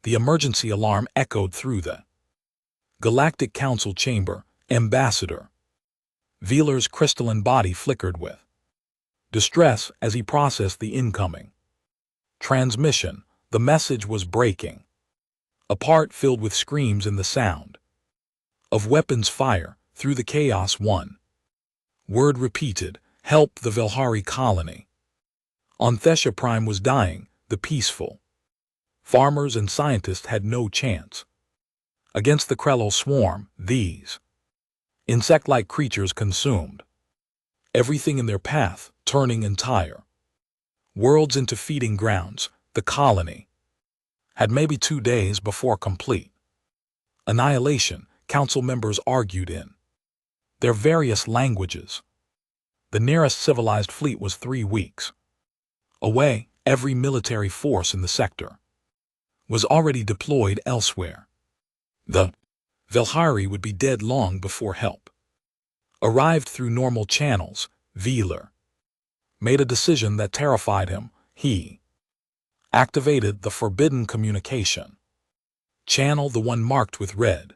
The emergency alarm echoed through the Galactic Council chamber. Ambassador Wheeler's crystalline body flickered with distress as he processed the incoming transmission. The message was breaking. A part filled with screams and the sound of weapons fire through the chaos. One word repeated: help the Velhari colony. On Thesha Prime was dying. The peaceful farmers and scientists had no chance against the Krello swarm. These insect-like creatures consumed everything in their path, turning entire worlds into feeding grounds. The colony had maybe 2 days before complete annihilation. Council members argued in their various languages. The nearest civilized fleet was 3 weeks away. Every military force in the sector was already deployed elsewhere. The Velhari would be dead long before help arrived through normal channels. Wheeler made a decision that terrified him. He activated the forbidden communication channel, the one marked with red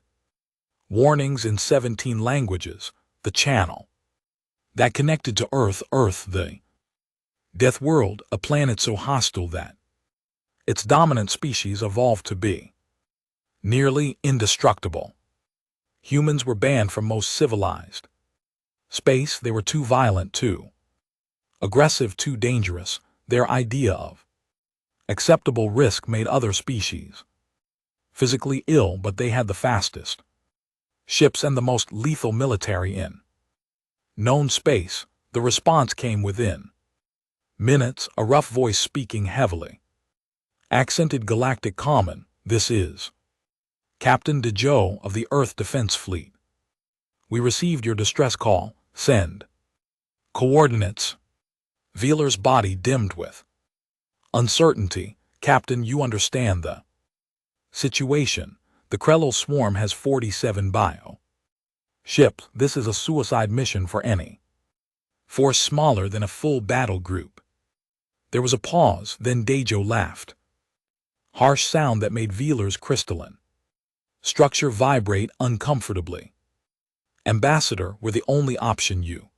warnings in 17 languages, the channel that connected to Earth, the Death World, a planet so hostile that its dominant species evolved to be nearly indestructible. Humans were banned from most civilized space. They were too violent, too aggressive, too dangerous. Their idea of acceptable risk made other species physically ill, but they had the fastest ships and the most lethal military in known space. The response came within minutes. A rough voice speaking heavily accented galactic common. This is Captain DeJoe of the Earth Defense Fleet. We received your distress call. Send coordinates. Wheeler's body dimmed with uncertainty. Captain, you understand the situation. The Krello swarm has 47 bio ships. This is a suicide mission for any force smaller than a full battle group. There was a pause, then DeJoe laughed. Harsh sound that made Wheeler's crystalline structure vibrate uncomfortably. Ambassador, we're the only option you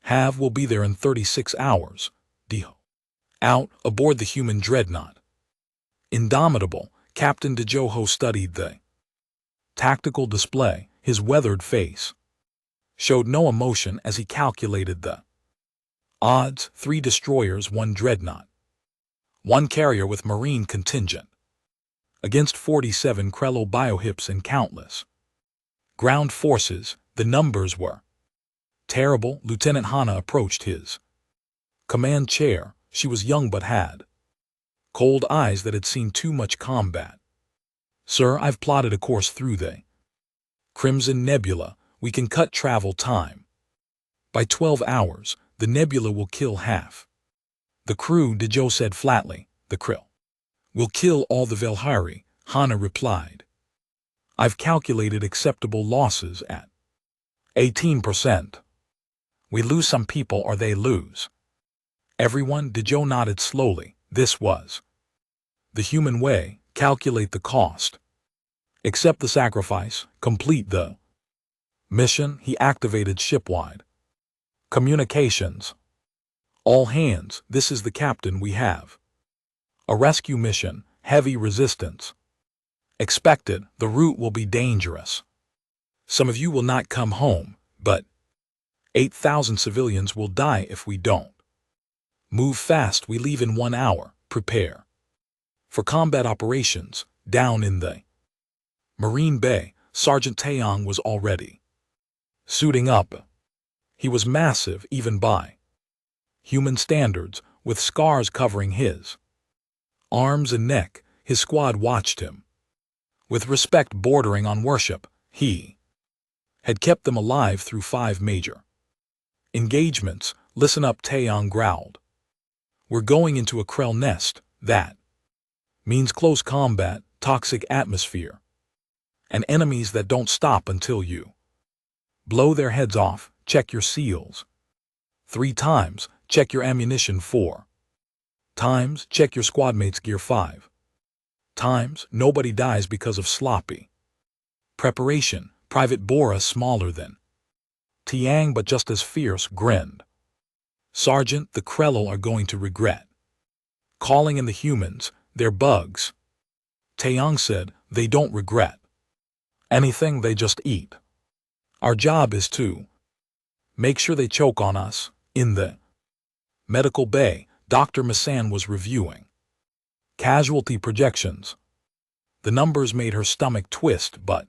have. We'll be there in 36 hours. Dio. Out aboard the human dreadnought. Indomitable, Captain DeJoe studied the tactical display. His weathered face showed no emotion as he calculated the odds. 3 destroyers, 1 dreadnought, 1 carrier with marine contingent against 47 Krello biohips and countless ground forces. The numbers were terrible. Lieutenant Hana approached his command chair. She was young but had cold eyes that had seen too much combat. Sir, I've plotted a course through the Crimson Nebula. We can cut travel time by 12 hours. The nebula will kill half the crew, DeJoe said flatly. The krill will kill all the Velhari, Hana replied. I've calculated acceptable losses at 18%. We lose some people or they lose everyone. DeJoe nodded slowly. This was the human way. Calculate the cost. Accept the sacrifice. Complete the mission. He activated shipwide communications. All hands, this is the captain. We have a rescue mission. Heavy resistance expected. The route will be dangerous. Some of you will not come home, but 8,000 civilians will die if we don't move fast. We leave in 1 hour. Prepare for combat operations. Down in the Marine Bay, Sergeant Taeyong was already suiting up. He was massive even by human standards, with scars covering his arms and neck. His squad watched him with respect bordering on worship. He had kept them alive through 5 major engagements. Listen up, Taeyong growled. We're going into a Krell nest. That means close combat, toxic atmosphere, and enemies that don't stop until you blow their heads off. Check your seals 3 times. Check your ammunition 4 times. Check your squadmates' gear 5 Times, nobody dies because of sloppy preparation. Private Bora, smaller than Tiang but just as fierce, grinned. Sergeant, the Krell are going to regret calling in the humans. They're bugs. Taeyong said, they don't regret anything, they just eat. Our job is to make sure they choke on us. In the medical bay, Dr. Masan was reviewing casualty projections. The numbers made her stomach twist, but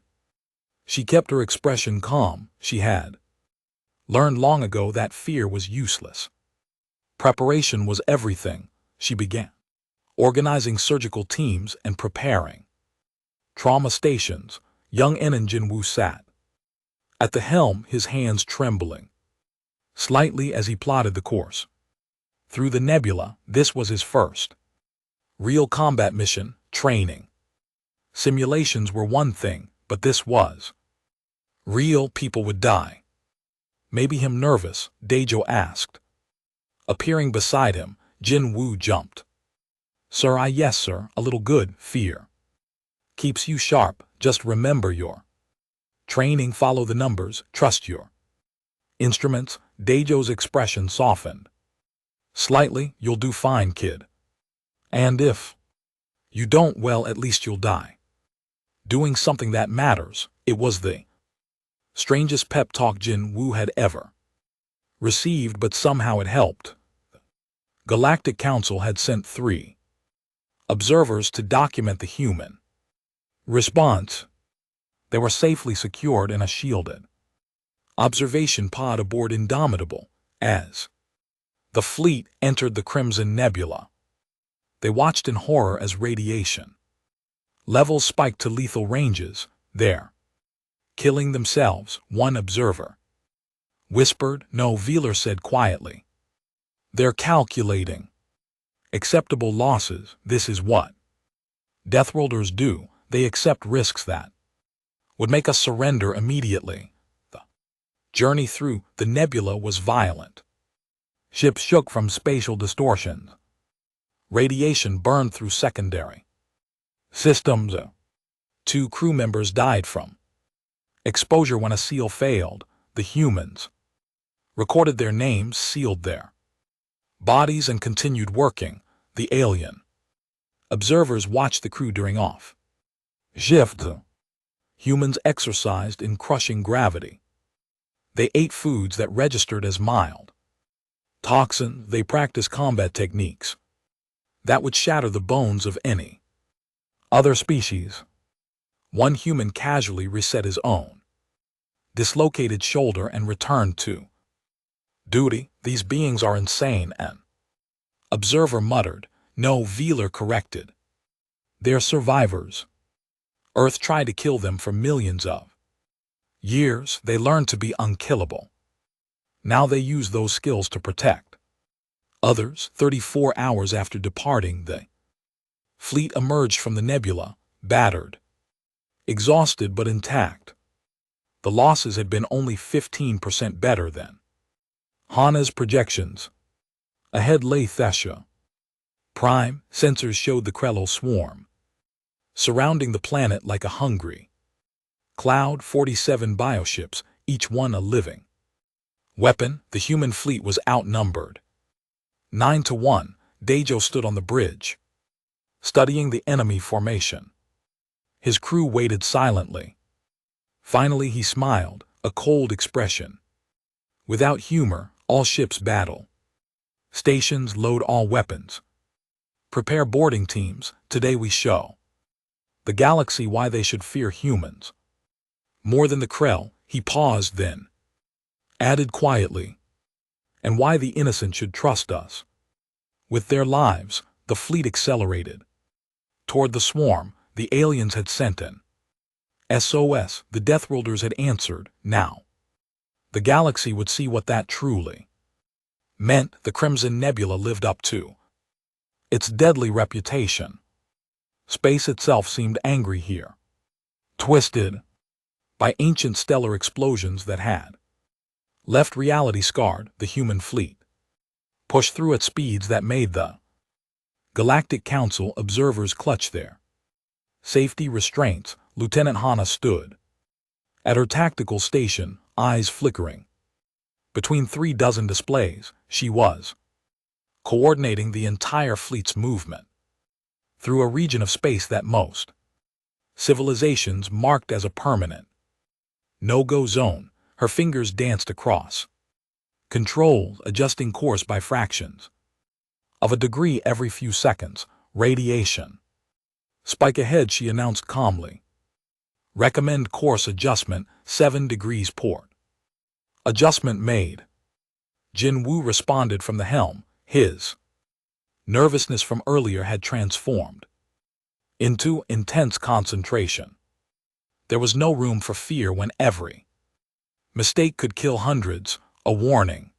she kept her expression calm. She had learned long ago that fear was useless. Preparation was everything. She began organizing surgical teams and preparing trauma stations. Young Enan Jinwoo sat at the helm, his hands trembling slightly as he plotted the course through the nebula. This was his first real combat mission. Training simulations were one thing, but this was real. People would die. Maybe him nervous? Daejo asked. Appearing beside him, Jinwoo jumped. Sir, yes sir, a little good. Fear keeps you sharp. Just remember your training, follow the numbers, trust your instruments. Daejo's expression softened slightly. You'll do fine, kid. And if you don't, well, at least you'll die doing something that matters. It was the strangest pep talk Jinwoo had ever received, but somehow it helped. The Galactic Council had sent 3 observers to document the human response. They were safely secured in a shielded observation pod aboard Indomitable. As the fleet entered the Crimson Nebula, they watched in horror as radiation levels spiked to lethal ranges. They're killing themselves, one observer whispered. No, Veeler said quietly. They're calculating acceptable losses. This is what Deathworlders do. They accept risks that would make us surrender immediately. The journey through the nebula was violent. Ships shook from spatial distortions. Radiation burned through secondary systems. 2 crew members died from exposure when a seal failed. The humans recorded their names, sealed their bodies, and continued working. The alien observers watched the crew during off shift. Humans exercised in crushing gravity. They ate foods that registered as mild toxin. They practiced combat techniques that would shatter the bones of any other species. One human casually reset his own dislocated shoulder and returned to duty. These beings are insane, an observer muttered. No, Veeler corrected. They're survivors. Earth tried to kill them for millions of years. They learned to be unkillable. Now they use those skills to protect others. 34 hours after departing, the fleet emerged from the nebula, battered, exhausted but intact. The losses had been only 15% better than Hana's projections. Ahead lay Thesha Prime. Sensors showed the Krell swarm surrounding the planet like a hungry cloud. 47 bioships, each one a living weapon. The human fleet was outnumbered 9-1. Daejo stood on the bridge, studying the enemy formation. His crew waited silently. Finally he smiled, a cold expression. Without humor, all ships battle. Stations load all weapons. Prepare boarding teams. Today we show the galaxy why they should fear humans more than the Krell. He paused, then added quietly, and why the innocent should trust us with their lives. The fleet accelerated toward the swarm. The aliens had sent an SOS. The Deathworlders had answered. Now the galaxy would see what that truly meant. The Crimson Nebula lived up to its deadly reputation. Space itself seemed angry here, twisted by ancient stellar explosions that had left reality scarred. The human fleet pushed through at speeds that made the Galactic Council observers clutch their Safety restraints, Lieutenant Hana stood. At her tactical station, eyes flickering. Between 36 displays, she was coordinating the entire fleet's movement through a region of space that most civilizations marked as a permanent no-go zone. Her fingers danced across controls, adjusting course by fractions of a degree every few seconds. Radiation spike ahead, she announced calmly. Recommend course adjustment 7 degrees port. Adjustment made. Jin Woo responded from the helm. His nervousness from earlier had transformed into intense concentration. There was no room for fear when every mistake could kill hundreds. A warning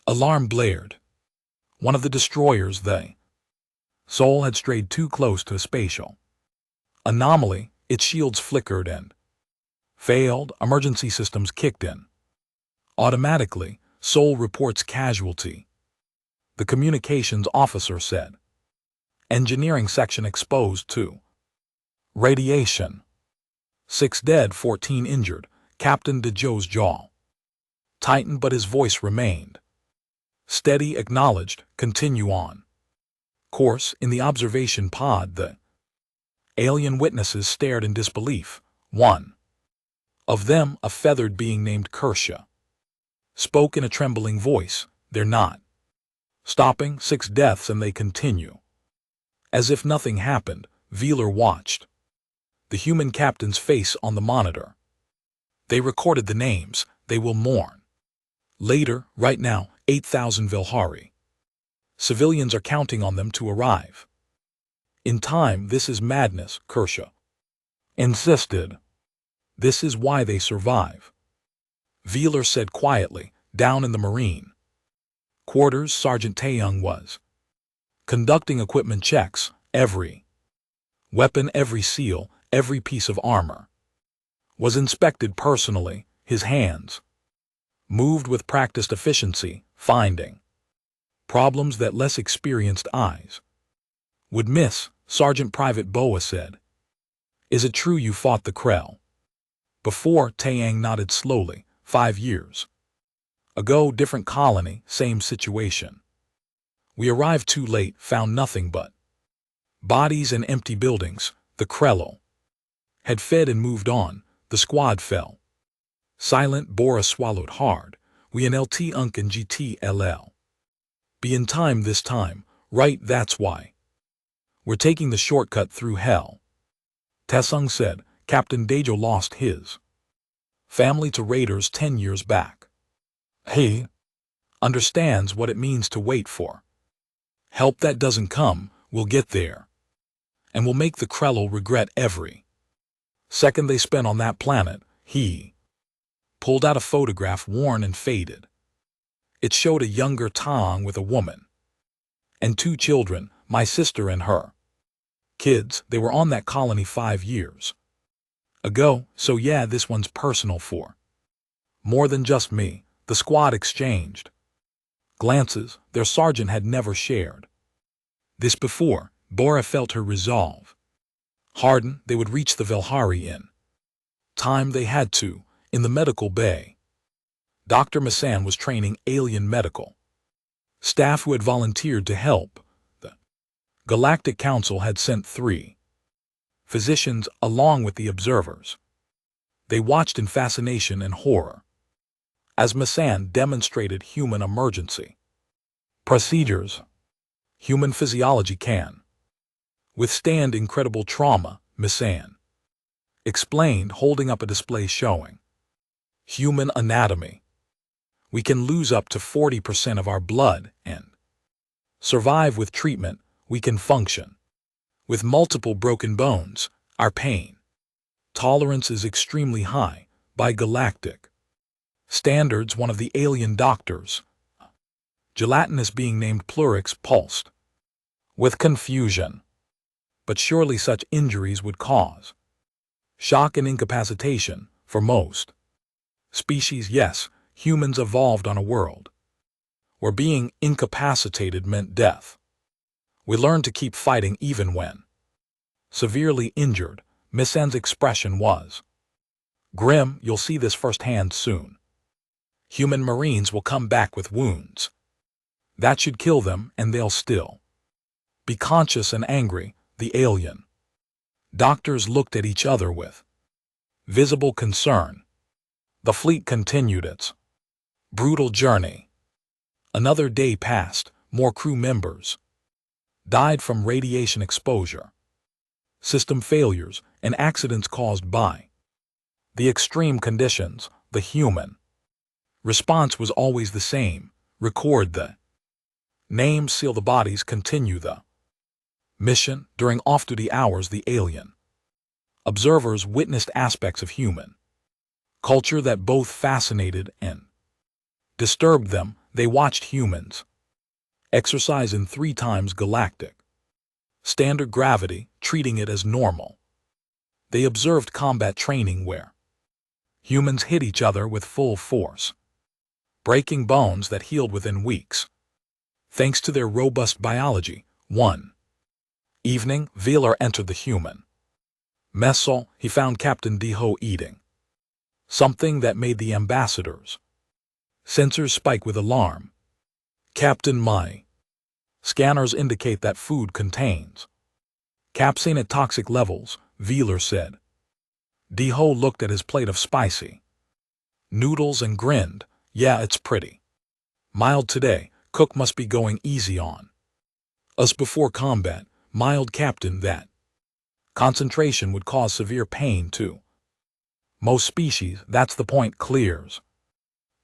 alarm blared. One of the destroyers, the Soul, had strayed too close to a spatial anomaly. Its shields flickered and failed. Emergency systems kicked in automatically. Soul reports casualty, the communications officer said. Engineering section exposed to radiation. 6 dead, 14 injured. Captain DeJoe's jaw tightened, but his voice remained steady. Acknowledged. Continue on course. In the observation pod, the alien witnesses stared in disbelief. One of them, a feathered being named Kershaw, spoke in a trembling voice. They're not stopping. 6 deaths and they continue. As if nothing happened, Veeler watched the human captain's face on the monitor. They recorded the names. They will mourn later. Right now, 8,000 Vilhari civilians are counting on them to arrive in time. This is madness, Kershaw insisted. This is why they survive, Veeler said quietly. Down in the Marine quarters, Sergeant Taeyong was conducting equipment checks. Every weapon, every seal, every piece of armor was inspected personally. His hands moved with practiced efficiency, finding problems that less experienced eyes would miss. Sergeant Private Boa said, "Is it true you fought the Krell before?" Taeyong nodded slowly. 5 years ago, different colony, same situation. We arrived too late, found nothing but bodies and empty buildings. The Krell had fed and moved on. The squad fell silent. Bora swallowed hard. We in LT Unk and GTLL be in time this time, right? That's why we're taking the shortcut through hell, Taesung said. Captain Daejo lost his family to raiders 10 years back. He understands what it means to wait for help that doesn't come. We'll get there, and we'll make the Krell regret every second they spent on that planet. He pulled out a photograph, worn and faded. It showed a younger Tang with a woman and 2 children, my sister and her kids. They were on that colony 5 years ago. So yeah, this one's personal for more than just me. The squad exchanged glances. Their sergeant had never shared this before. Bora felt her resolve harden. They would reach the Vilhari in time. They had to. In the medical bay, Dr. Masan was training alien medical staff who had volunteered to help. The Galactic Council had sent 3 physicians along with the observers. They watched in fascination and horror as Masan demonstrated human emergency procedures. Human physiology can withstand incredible trauma, Masan explained, holding up a display showing human anatomy. We can lose up to 40% of our blood and survive with treatment. We can function with multiple broken bones. Our pain tolerance is extremely high by galactic standards. One of the alien doctors, gelatinous being named Plurix, pulsed with confusion. But surely such injuries would cause shock and incapacitation for most species. Yes, humans evolved on a world where being incapacitated meant death. We learned to keep fighting even when Severely injured, Miss N's expression was grim. You'll see this firsthand soon. Human Marines will come back with wounds. That should kill them, and they'll still be conscious and angry. The alien doctors looked at each other with visible concern. The fleet continued its brutal journey. Another day passed. More crew members died from radiation exposure, system failures, and accidents caused by the extreme conditions. The human response was always the same: record the names, seal the bodies, continue the mission. During off-duty hours, the alien observers witnessed aspects of human culture that both fascinated and disturbed them. They watched humans exercise in 3 times galactic standard gravity, treating it as normal. They observed combat training where humans hit each other with full force, breaking bones that healed within weeks, thanks to their robust biology. One evening, Veeler entered the human mess hall. He found Captain Deho eating something that made the ambassadors' sensors spike with alarm. Captain, my scanners indicate that food contains capsaicin at toxic levels, Veeler said. Deho looked at his plate of spicy noodles and grinned. Yeah, it's pretty mild today. Cook must be going easy on us before combat. Mild, Captain. That concentration would cause severe pain to most species. That's the point. Clears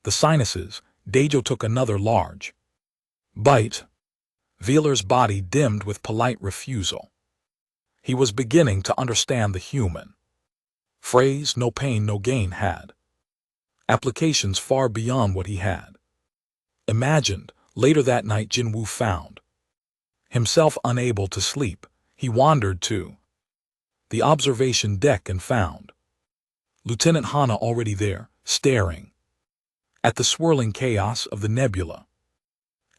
the sinuses. Dejo took another large bite. Veeler's body dimmed with polite refusal. He was beginning to understand the human phrase, no pain, no gain, had applications far beyond what he had imagined. Later that night, Jinwoo found himself unable to sleep. He wandered to the observation deck and found Lieutenant Hana already there, staring at the swirling chaos of the nebula.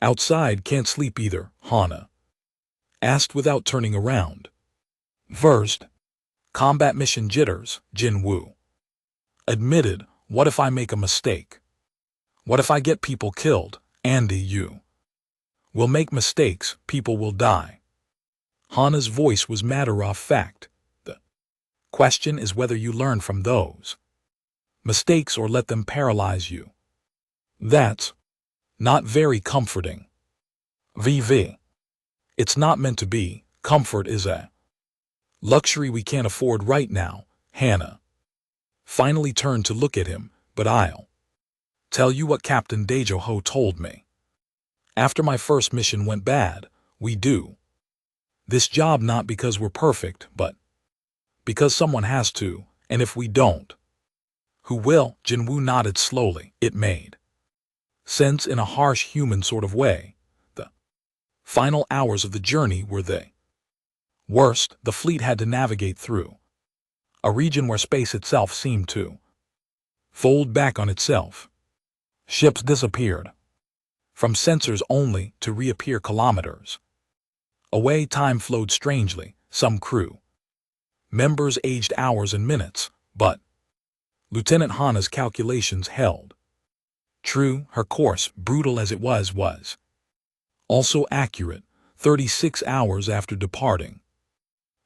Outside. Can't sleep either, Hana asked without turning around. First, combat mission jitters, Jinwoo admitted. What if I make a mistake? What if I get people killed? Andy, you will make mistakes. People will die. Hana's voice was matter-of-fact. The question is whether you learn from those mistakes or let them paralyze you. That's not very comforting. VV. It's not meant to be. Comfort is a luxury we can't afford right now. Hana finally turned to look at him. But I'll tell you what Captain Dejo told me. After my first mission went bad, we do this job not because we're perfect, but because someone has to, and if we don't, who will? Jinwoo nodded slowly. It made sense in a harsh human sort of way. The final hours of the journey were the worst. The fleet had to navigate through a region where space itself seemed to fold back on itself. Ships disappeared from sensors only to reappear kilometers away. Time flowed strangely. Some crew members aged hours and minutes, but Lieutenant Hana's calculations held true. Her course, brutal as it was also accurate. 36 hours after departing,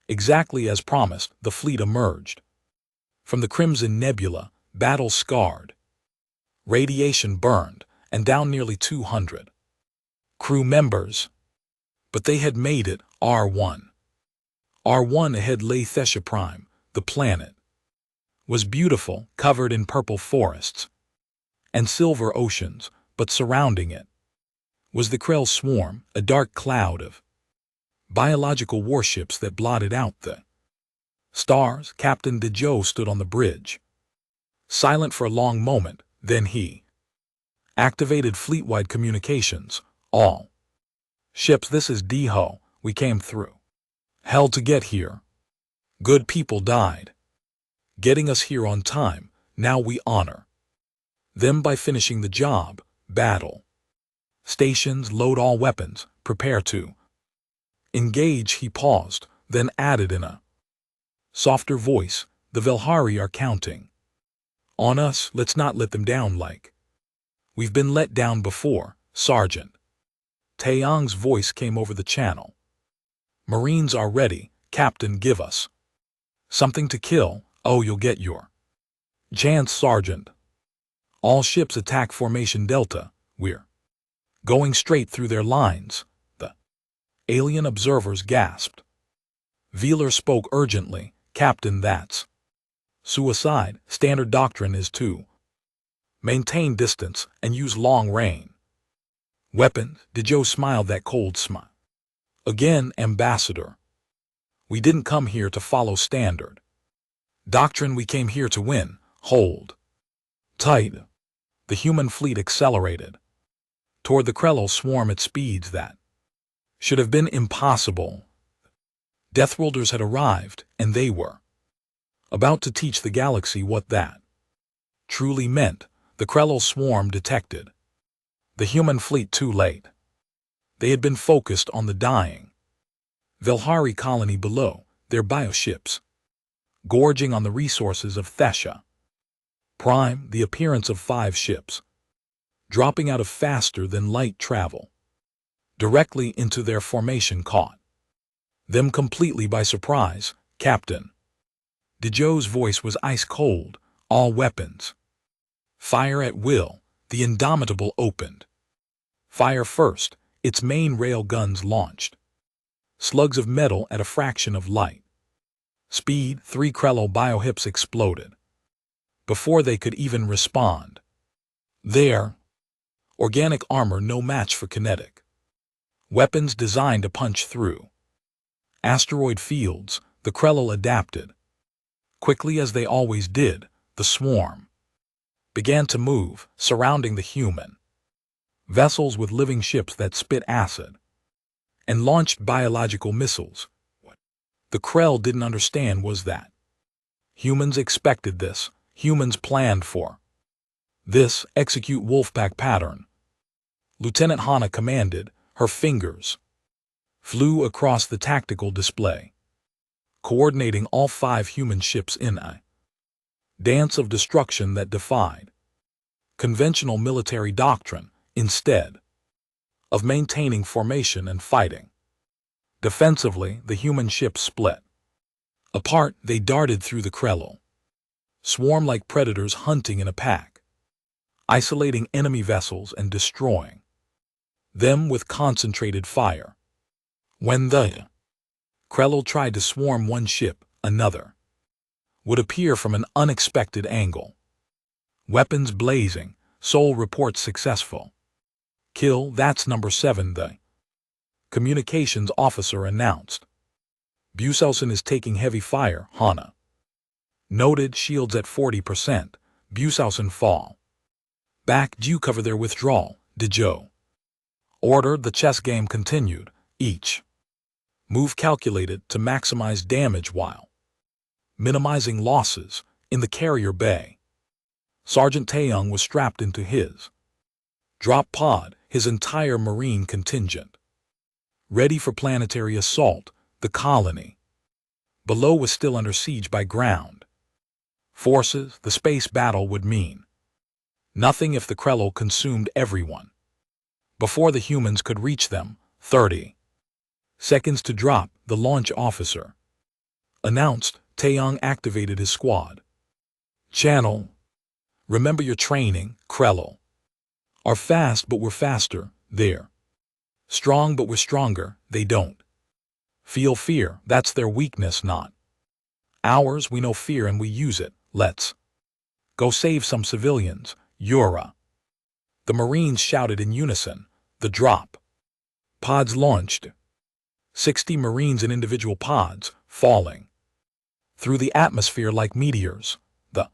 exactly as promised, the fleet emerged from the Crimson Nebula, battle-scarred, radiation burned, and down nearly 200 crew members. But they had made it. R1 ahead lay Thesha Prime. The planet was beautiful, covered in purple forests and silver oceans, but surrounding it was the Krell swarm, a dark cloud of biological warships that blotted out the stars. Captain Dejo stood on the bridge, silent for a long moment. Then he activated fleet-wide communications. All ships, this is Deho. We came through hell to get here. Good people died getting us here on time. Now we honor them by finishing the job. Battle stations, load all weapons, prepare to engage. He paused, then added in a Softer voice, the Velhari are counting. On us, let's not let them down like. We've been let down before, Sergeant. Taeyong's voice came over the channel. Marines are ready, Captain, give us something to kill. Oh, you'll get your chance, Sergeant. All ships attack Formation Delta. We're going straight through their lines, the alien observers gasped. Veeler spoke urgently, Captain, that's suicide. Standard doctrine is to maintain distance and use long range weapons. Joe smiled that cold smile. Again, Ambassador. We didn't come here to follow standard doctrine, we came here to win. Hold tight. The human fleet accelerated toward the Krell swarm at speeds that should have been impossible. Deathworlders had arrived, and they were about to teach the galaxy what that truly meant. The Krell swarm detected the human fleet too late. They had been focused on the dying Velhari colony below, their bioships, gorging on the resources of Thesha Prime. The appearance of 5 ships dropping out of faster-than-light travel directly into their formation caught them completely by surprise. Captain. Joe's voice was ice-cold. All weapons fire at will. The Indomitable opened fire first, its main rail guns launched slugs of metal at a fraction of light speed. 3 Krell biohips exploded before they could even respond. Their organic armor no match for kinetic weapons designed to punch through asteroid fields. The Krell adapted quickly, as they always did. The swarm began to move, surrounding the human vessels with living ships that spit acid and launched biological missiles. What the Krell didn't understand was that humans expected this, humans planned for this. Execute Wolfpack pattern. Lieutenant Hana commanded. Her fingers flew across the tactical display, coordinating all 5 human ships in a dance of destruction that defied conventional military doctrine. Instead of maintaining formation and fighting defensively, the human ships split apart. They darted through the Krell swarm like predators hunting in a pack, isolating enemy vessels and destroying them with concentrated fire. When the Krell tried to swarm one ship, another would appear from an unexpected angle. Weapons blazing. Sol reports successful kill. That's number 7, the communications officer announced. Buselson is taking heavy fire. Hana noted. Shields at 40%. Buselson fall back. Do you cover their withdrawal? Joe ordered. The chess game continued, each move calculated to maximize damage while minimizing losses. In the carrier bay, Sergeant Taeyong was strapped into his drop pod, his entire marine contingent ready for planetary assault. The colony below was still under siege by ground forces. The space battle would mean nothing if the Krell consumed everyone before the humans could reach them. 30 seconds to drop. The launch officer announced. Taeyong activated his squad channel. Remember your training. Krell are fast, but we're faster. They're strong, but we're stronger. They don't feel fear. That's their weakness, not ours. We know fear and we use it. Let's go save some civilians. Yura. The Marines shouted in unison. The drop pods launched. 60 Marines in individual pods, falling through the atmosphere like meteors. The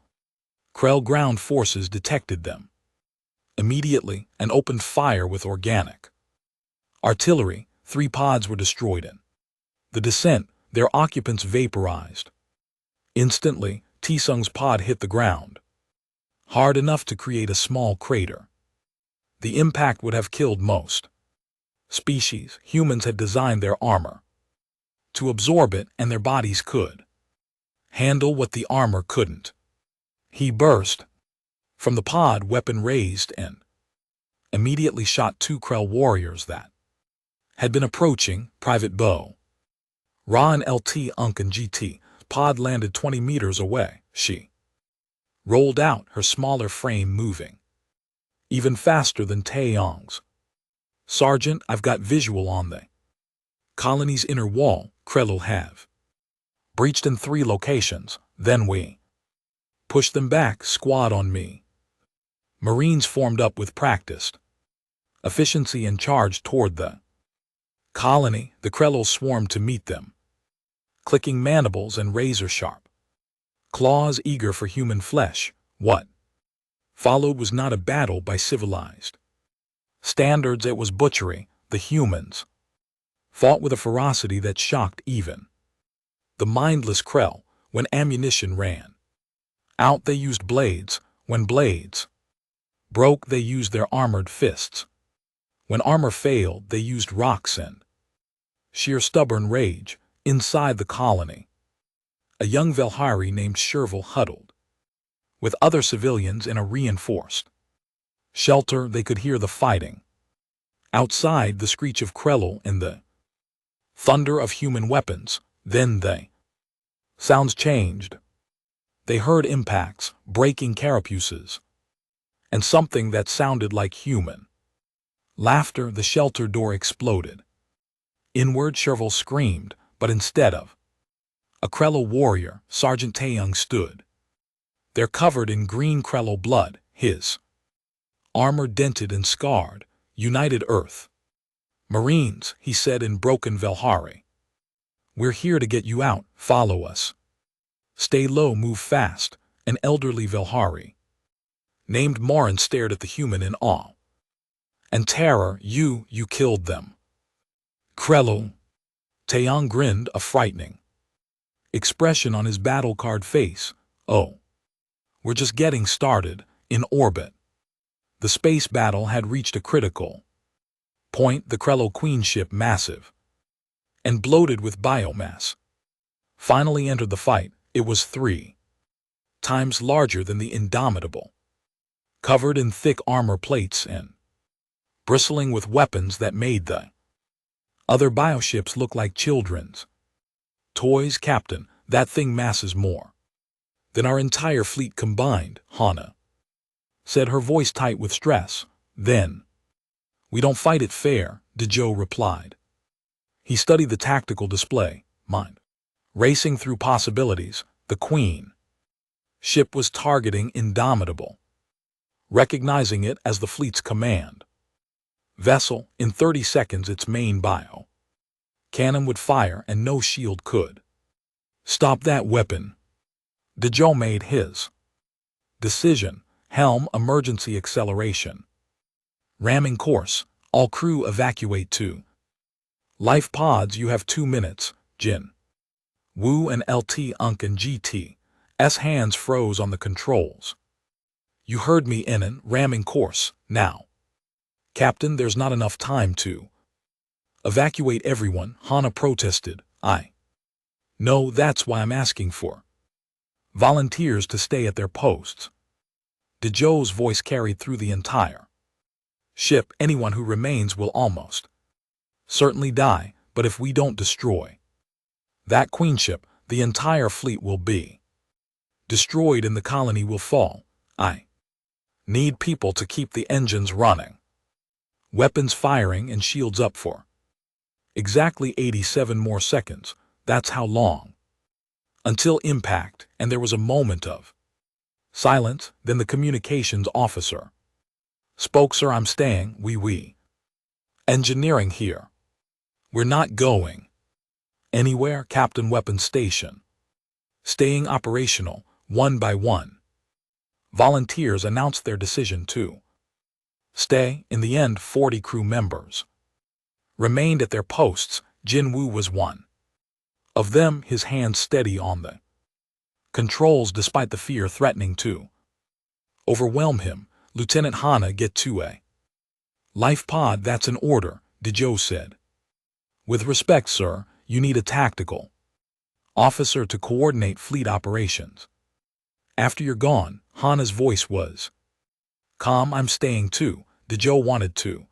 Krell ground forces detected them immediately and opened fire with organic artillery. 3 pods were destroyed in the descent. Their occupants vaporized instantly. Tsung's pod hit the ground hard enough to create a small crater. The impact would have killed most species. Humans had designed their armor to absorb it, and their bodies could handle what the armor couldn't. He burst from the pod, weapon raised, and immediately shot two Krell warriors that had been approaching. Private Bow, Ra and LT Unk and GT. Pod landed 20 meters away. She rolled out, her smaller frame moving even faster than Taeyong's. Sergeant, I've got visual on the colony's inner wall. Krell'll have breached in 3 locations. Then we pushed them back. Squad on me. Marines formed up with practiced efficiency and charged toward the colony. The Krell'll swarmed to meet them, clicking mandibles and razor-sharp claws, eager for human flesh. What followed was not a battle by civilized standards, it was butchery. The humans fought with a ferocity that shocked even the mindless Krell. When ammunition ran out, they used blades. When blades broke, they used their armored fists. When armor failed, they used rocks and sheer stubborn rage. Inside the colony, a young Velhari named Shervil huddled with other civilians in a reinforced shelter. They could hear the fighting outside, the screech of Krell and the thunder of human weapons. Then the sounds changed. They heard impacts, breaking carapaces, and something that sounded like human laughter. The shelter door exploded inward. Shervil screamed, but instead of a Krell warrior, Sergeant Taeyong stood there, covered in green Krell blood, his armor dented and scarred. United Earth Marines, he said in broken Velhari. We're here to get you out. Follow us. Stay low, move fast. An elderly Velhari named Morin stared at the human in awe and terror. You killed them. Krell. Taeyong grinned, a frightening expression on his battle-card face. Oh, we're just getting started. In orbit, the space battle had reached a critical point. The Krell Queen ship, massive and bloated with biomass, finally entered the fight. It was 3 times larger than the Indomitable, covered in thick armor plates and bristling with weapons that made the other bioships look like children's toys. Captain, that thing masses more than our entire fleet combined, Hana said, her voice tight with stress. Then we don't fight it fair, Dejo replied. He studied the tactical display, mind racing through possibilities. The Queen ship was targeting Indomitable, recognizing it as the fleet's command vessel. In 30 seconds, its main bio cannon would fire, and no shield could stop that weapon. Dejo made his decision. Helm, emergency acceleration. Ramming course. All crew evacuate to life pods. You have 2 minutes. Jin, Wu and LT Unk and GT's hands froze on the controls. You heard me, Enon. Ramming course, now. Captain, there's not enough time to evacuate everyone, Hana protested. I know, that's why I'm asking for volunteers to stay at their posts. Dejo's voice carried through the entire ship. Anyone who remains will almost certainly die, but if we don't destroy that Queen ship, the entire fleet will be destroyed and the colony will fall. I need people to keep the engines running, weapons firing, and shields up for exactly 87 more seconds. That's how long until impact. And there was a moment of silence. Then the communications officer spoke. Sir, I'm staying. We engineering here. We're not going anywhere. Captain, weapons station staying operational. One by one, volunteers announced their decision to stay. In the end, 40 crew members remained at their posts. Jin Wu was one of them, his hands steady on the controls despite the fear threatening to overwhelm him. Lieutenant Hana, get to a life pod. That's an order, Dejo said. With respect, sir, you need a tactical Officer to coordinate fleet operations. After you're gone, Hana's voice was calm. I'm staying too. Dejo wanted to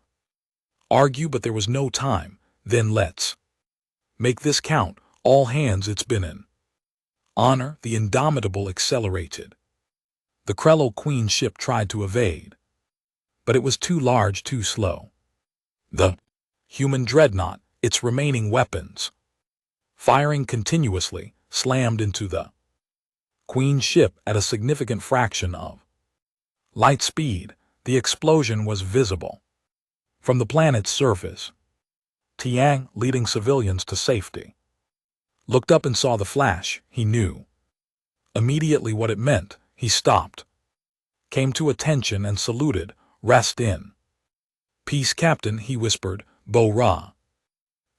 argue, but there was no time. Then let's make this count. All hands, it's been an honor. The Indomitable accelerated. The Krello Queen ship tried to evade, but it was too large, too slow. The human dreadnought, its remaining weapons, firing continuously, slammed into the Queen ship at a significant fraction of light speed. The explosion was visible from the planet's surface. Tiang, leading civilians to safety, looked up and saw the flash. He knew immediately what it meant. He stopped, came to attention and saluted. Rest in peace, Captain, he whispered. Bo-Ra,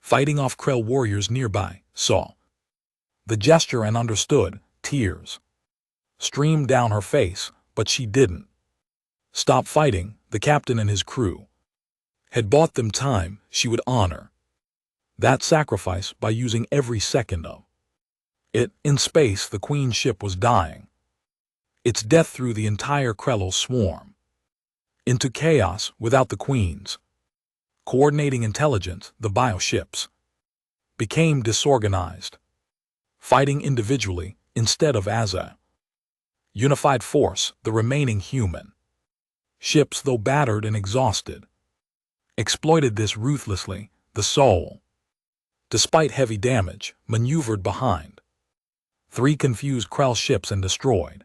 fighting off Krell warriors nearby, saw the gesture and understood. Tears streamed down her face, but she didn't stop fighting. The captain and his crew had bought them time. She would honor that sacrifice by using every second of it. In space, the Queen ship was dying. Its death threw the entire Krello swarm into chaos. Without the Queen's coordinating intelligence, the bioships became disorganized, fighting individually instead of as a unified force. The remaining human ships, though battered and exhausted, exploited this ruthlessly. The Soul, despite heavy damage, maneuvered behind 3 confused Krell ships and destroyed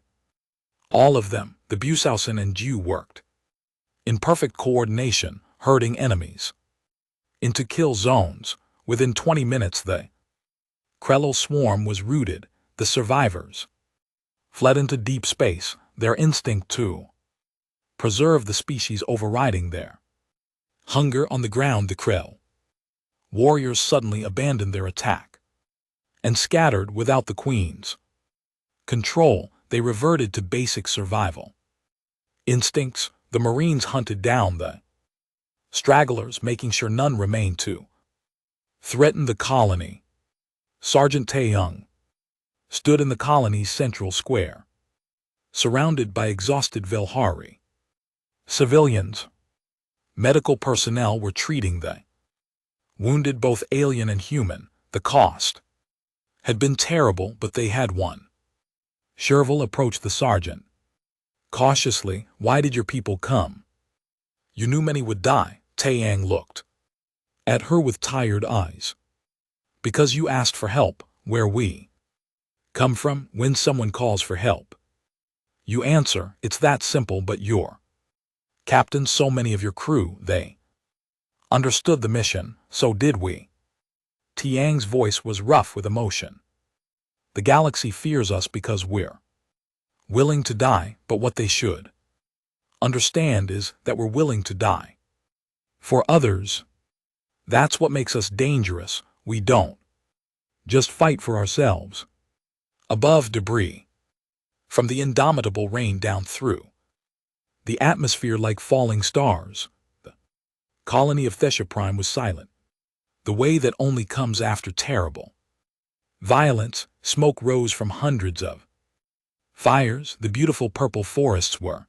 all of them. The Busausen and Ju worked in perfect coordination, herding enemies into kill zones. Within 20 minutes, the Krello swarm was routed. The survivors fled into deep space, their instinct to preserve the species overriding their hunger. On the ground, the Krell warriors suddenly abandoned their attack and scattered. Without the Queen's control, they reverted to basic survival instincts. The Marines hunted down the stragglers, making sure none remained to threaten the colony. Sergeant Taeyong stood in the colony's central square, surrounded by exhausted Velhari civilians. Medical personnel were treating the wounded, both alien and human. The cost had been terrible, but they had won. Sherville approached the sergeant cautiously. Why did your people come? You knew many would die. Taeyang looked at her with tired eyes. Because you asked for help. Where we come from, when someone calls for help, you answer. It's that simple. But your captain, so many of your crew, they understood the mission. So did we. Tiang's voice was rough with emotion. The galaxy fears us because we're willing to die, but what they should understand is that we're willing to die for others. That's what makes us dangerous. We don't just fight for ourselves. Above, debris from the Indomitable rained down through the atmosphere like falling stars. The colony of Thesha Prime was silent, the way that only comes after terrible violence. Smoke rose from hundreds of fires. The beautiful purple forests were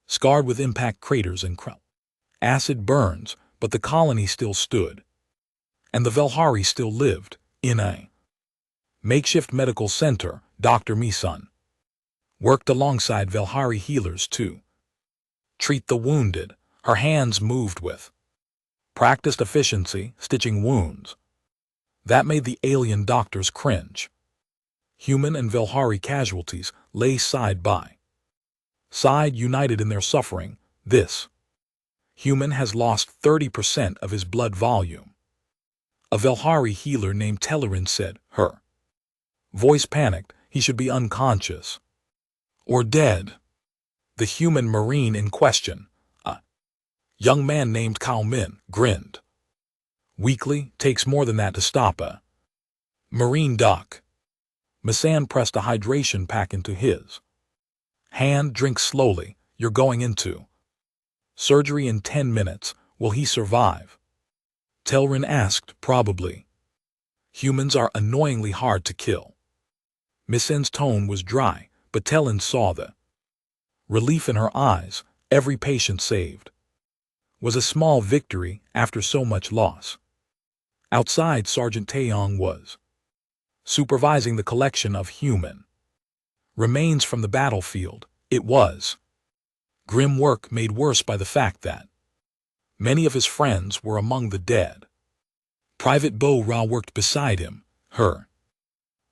scarred with impact craters and acid burns, but the colony still stood, and the Velhari still lived. In a makeshift medical center, Dr. Misun worked alongside Velhari healers to treat the wounded. Her hands moved with practiced efficiency, stitching wounds that made the alien doctors cringe. Human and Velhari casualties lay side by side, united in their suffering. This human has lost 30% of his blood volume. A Velhari healer named Tellerin said. Her voice panicked. He should be unconscious or dead. The human Marine in question, a young man named Cao Min, grinned weakly. Takes more than that to stop a Marine doc. Masan pressed a hydration pack into his hand. Drink slowly. You're going into surgery in 10 minutes. Will he survive? Tellerin asked. Probably. Humans are annoyingly hard to kill. Miss N's tone was dry, but Tellin saw the relief in her eyes. Every patient saved was a small victory after so much loss. Outside, Sergeant Taeyong was supervising the collection of human remains from the battlefield. It was grim work made worse by the fact that many of his friends were among the dead. Private Bo Ra worked beside him, her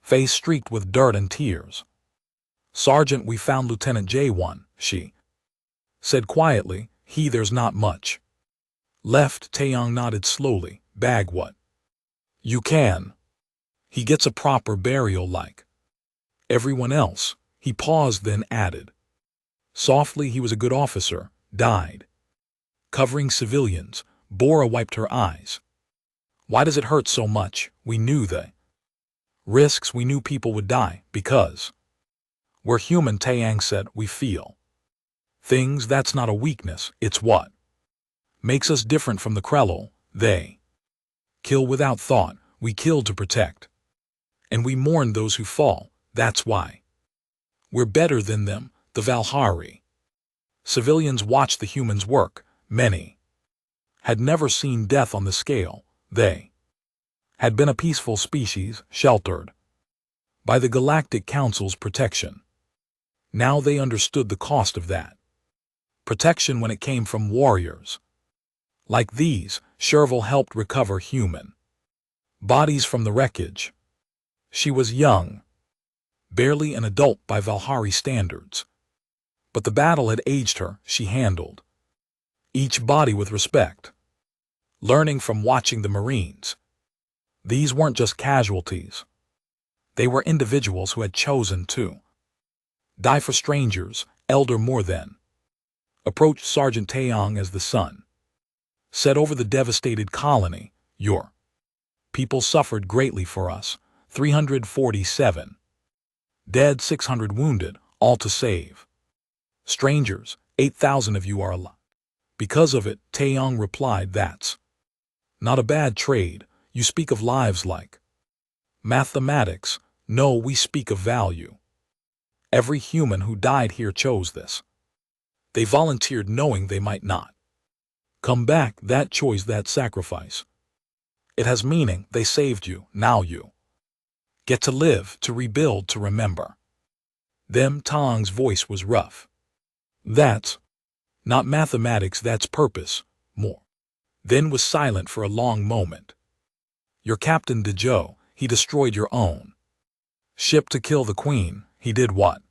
face streaked with dirt and tears. "Sergeant, we found Lieutenant J1, she said quietly. There's not much left." Taeyong nodded slowly. "Bag what you can. He gets a proper burial like everyone else." He paused, then added softly, "He was a good officer, died covering civilians." Bora wiped her eyes. "Why does it hurt so much? We knew the risks. We knew people would die because we're human." Taeyang said. "We feel things. That's not a weakness. It's what makes us different from the Krello. They kill without thought. We kill to protect. And we mourn those who fall. That's why we're better than them." The Valhari civilians watched the humans work. Many had never seen death on the scale. They had been a peaceful species, sheltered by the Galactic Council's protection. Now they understood the cost of that protection when it came from warriors like these. Sherville helped recover human bodies from the wreckage. She was young, barely an adult by Valhari standards. But the battle had aged her. She handled each body with respect, learning from watching the Marines. These weren't just casualties. They were individuals who had chosen to die for strangers. Elder more than approached Sergeant Taeyong as the sun set over the devastated colony. "Your people suffered greatly for us. 347 dead, 600 wounded, all to save strangers. 8,000 of you are alive because of it." Taeyong replied, "That's not a bad trade. You speak of lives like mathematics. No, we speak of value. Every human who died here chose this. They volunteered knowing they might not come back. That choice, that sacrifice, it has meaning. They saved you. Now you get to live, to rebuild, to remember them." Taeyong's voice was rough. "That's not mathematics, that's purpose." More then was silent for a long moment. "Your Captain Dejo, he destroyed your own ship to kill the Queen. He did what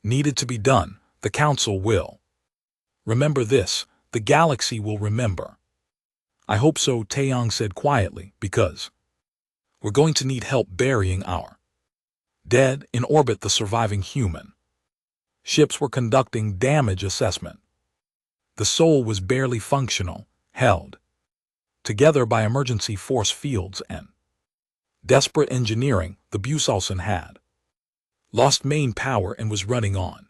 needed to be done. The Council will remember this. The galaxy will remember." "I hope so," Taeyong said quietly, "because we're going to need help burying our dead." In orbit, the surviving human ships were conducting damage assessment. The Soul was barely functional, held together by emergency force fields and desperate engineering. The Busalson had lost main power and was running on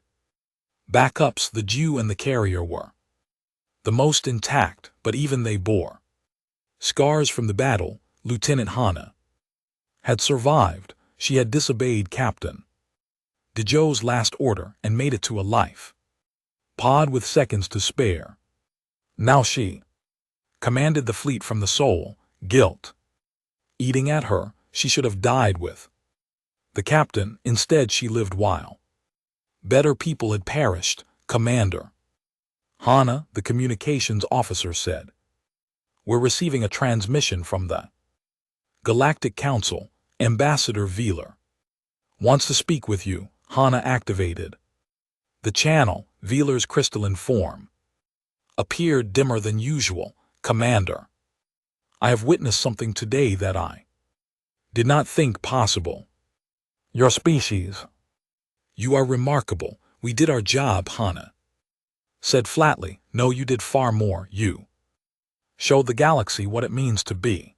backups. The Jew and the carrier were the most intact, but even they bore scars from the battle. Lieutenant Hana had survived. She had disobeyed Captain Dejo's last order and made it to a life pod with seconds to spare. Now she commanded the fleet from the Soul. Guilt eating at her. She should have died with the captain. Instead, she lived while better people had perished. "Commander Hana," the communications officer said, "we're receiving a transmission from the Galactic Council. Ambassador Veeler wants to speak with you." Hana activated the channel. Veeler's crystalline form appeared dimmer than usual. "Commander, I have witnessed something today that I did not think possible. Your species, you are remarkable." "We did our job," Hana said flatly. "No, you did far more. You showed the galaxy what it means to be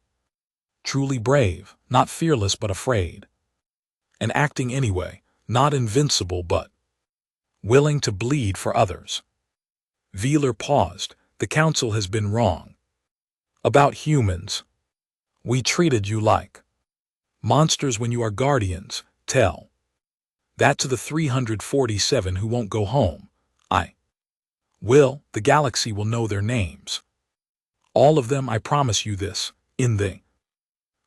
truly brave, not fearless but afraid, and acting anyway, not invincible but willing to bleed for others." Veeler paused. "The Council has been wrong about humans. We treated you like Monsters when you are guardians, tell that to the 347 who won't go home. I will, the galaxy will know their names. All of them, I promise you this. In the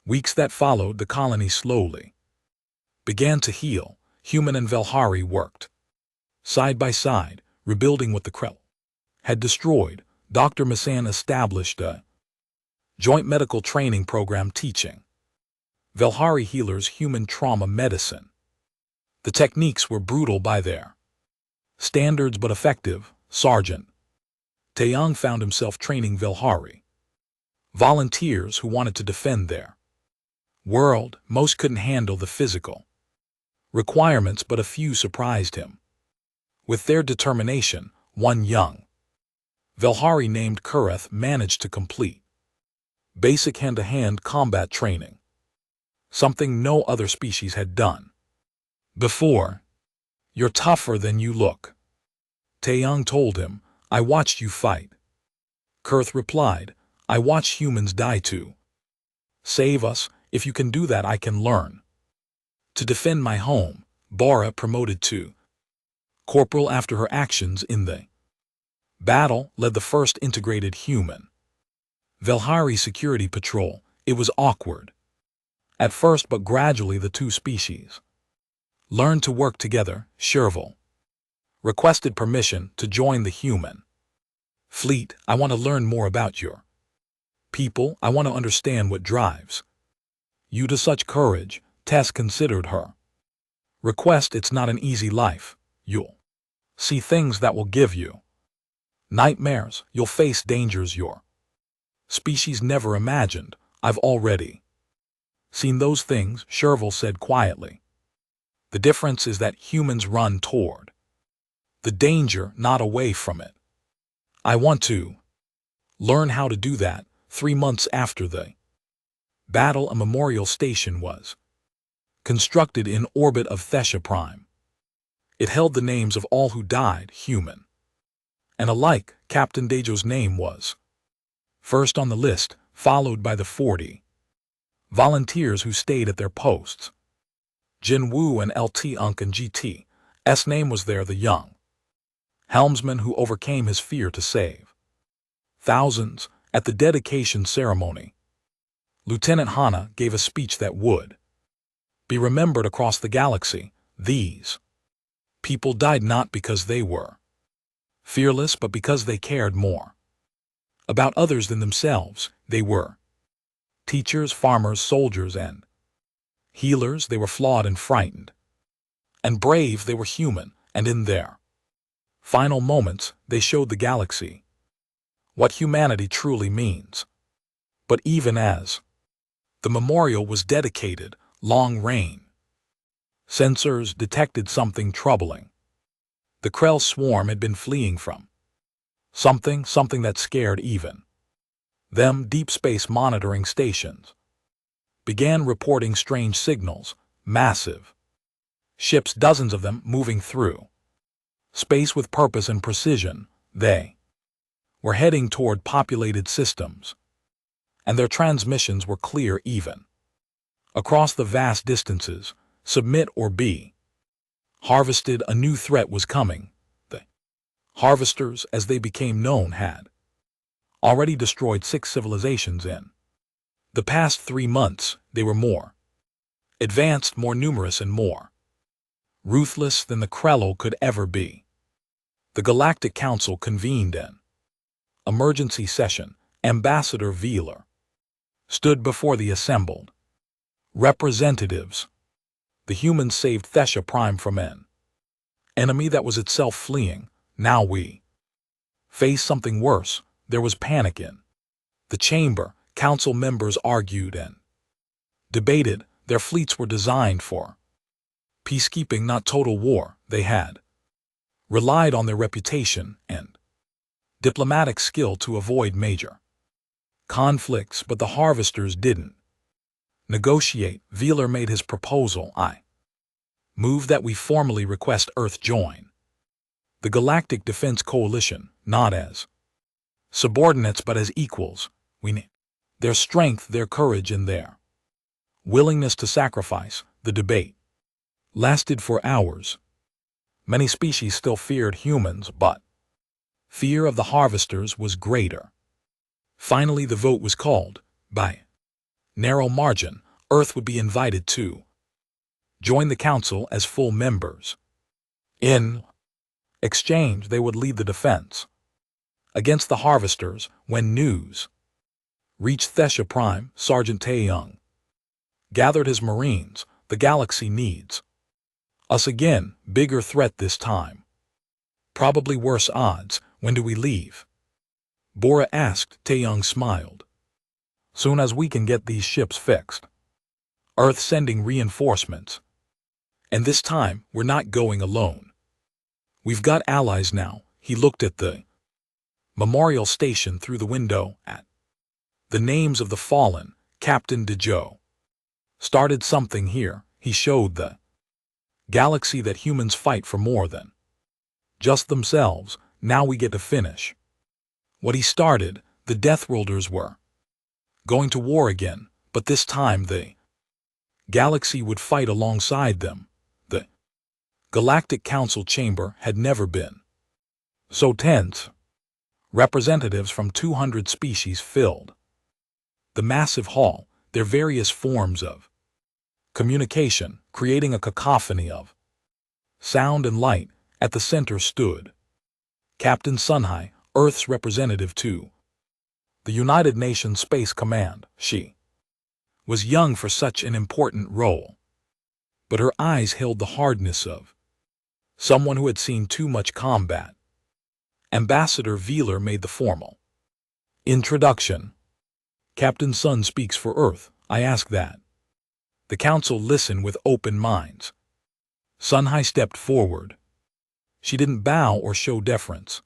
weeks that followed, the colony slowly began to heal. Human and Velhari worked side by side, rebuilding what the Krell had destroyed. Dr. Masan established a joint medical training program teaching Velhari healers human trauma medicine. The techniques were brutal by their standards but effective. Sergeant Taeyong found himself training Velhari volunteers who wanted to defend their world. Most couldn't handle the physical requirements, but a few surprised him with their determination. One young Velhari named Kureth managed to complete basic hand-to-hand combat training, something no other species had done before. You're tougher than you look, Taeyong told him. I watched you fight. Kureth replied, I watch humans die too. Save us. If you can do that, I can learn to defend my home. Bara promoted to corporal after her actions in the battle, led the first integrated human Velhari security patrol. It was awkward at first, but gradually the two species learned to work together. Sherville requested permission to join the human fleet. I want to learn more about your people. I want to understand what drives you to such courage. Tess considered her request. It's not an easy life. You'll see things that will give you nightmares. You'll face dangers your species never imagined. I've already seen those things, Sherville said quietly. The difference is that humans run toward the danger, not away from it. I want to learn how to do that. 3 months after the battle, a memorial station was constructed in orbit of Thesha Prime. It held the names of all who died, human and alike. Captain Dejo's name was first on the list, followed by the 40 volunteers who stayed at their posts. Jin Wu and LT Unk and GT's name was there, the young helmsman who overcame his fear to save thousands. At the dedication ceremony, Lieutenant Hana gave a speech that would be remembered across the galaxy. These people died not because they were fearless, but because they cared more about others than themselves. They were teachers, farmers, soldiers, and healers. They were flawed and frightened and brave. They were human, and in their final moments, they showed the galaxy what humanity truly means. But even as the memorial was dedicated, long rain sensors detected something troubling. The Krell swarm had been fleeing from something that scared even them. Deep space monitoring stations began reporting strange signals. Massive ships, dozens of them, moving through space with purpose and precision. They were heading toward populated systems, and their transmissions were clear even across the vast distances. Submit or be harvested. A new threat was coming. The harvesters, as they became known, had already destroyed 6 civilizations in the past 3 months. They were more advanced, more numerous, and more ruthless than the Krell could ever be. The Galactic Council convened an emergency session. Ambassador Veeler stood before the assembled representatives. The humans saved Thesha Prime from an enemy that was itself fleeing. Now we face something worse. There was panic in the chamber. Council members argued and debated. Their fleets were designed for peacekeeping, not total war. They had relied on their reputation and diplomatic skill to avoid major conflicts, but the harvesters didn't negotiate. Veeler made his proposal. I move that we formally request Earth join the Galactic Defense Coalition, not as subordinates but as equals. We need their strength, their courage, and their willingness to sacrifice. The debate lasted for hours. Many species still feared humans, but fear of the harvesters was greater. Finally, the vote was called. By narrow margin, Earth would be invited to join the council as full members. In exchange, they would lead the defense against the harvesters. When news reached Thesha Prime, Sergeant Taeyong gathered his Marines. The galaxy needs us again. Bigger threat this time. Probably worse odds. When do we leave? Bora asked. Taeyong smiled. Soon as we can get these ships fixed. Earth sending reinforcements. And this time, we're not going alone. We've got allies now. He looked at the memorial station through the window at the names of the fallen. Captain DeJoe started something here. He showed the galaxy that humans fight for more than just themselves. Now we get to finish what he started. The Deathworlders were going to war again, but this time the galaxy would fight alongside them. The Galactic Council chamber had never been so tense. Representatives from 200 species filled the massive hall, their various forms of communication, creating a cacophony of sound and light. At the center stood Captain Sunhai, Earth's representative to the United Nations Space Command. She was young for such an important role, but her eyes held the hardness of someone who had seen too much combat. Ambassador Veeler made the formal introduction. Captain Sun speaks for Earth. I ask that the council listen with open minds. Sunhai stepped forward. She didn't bow or show deference.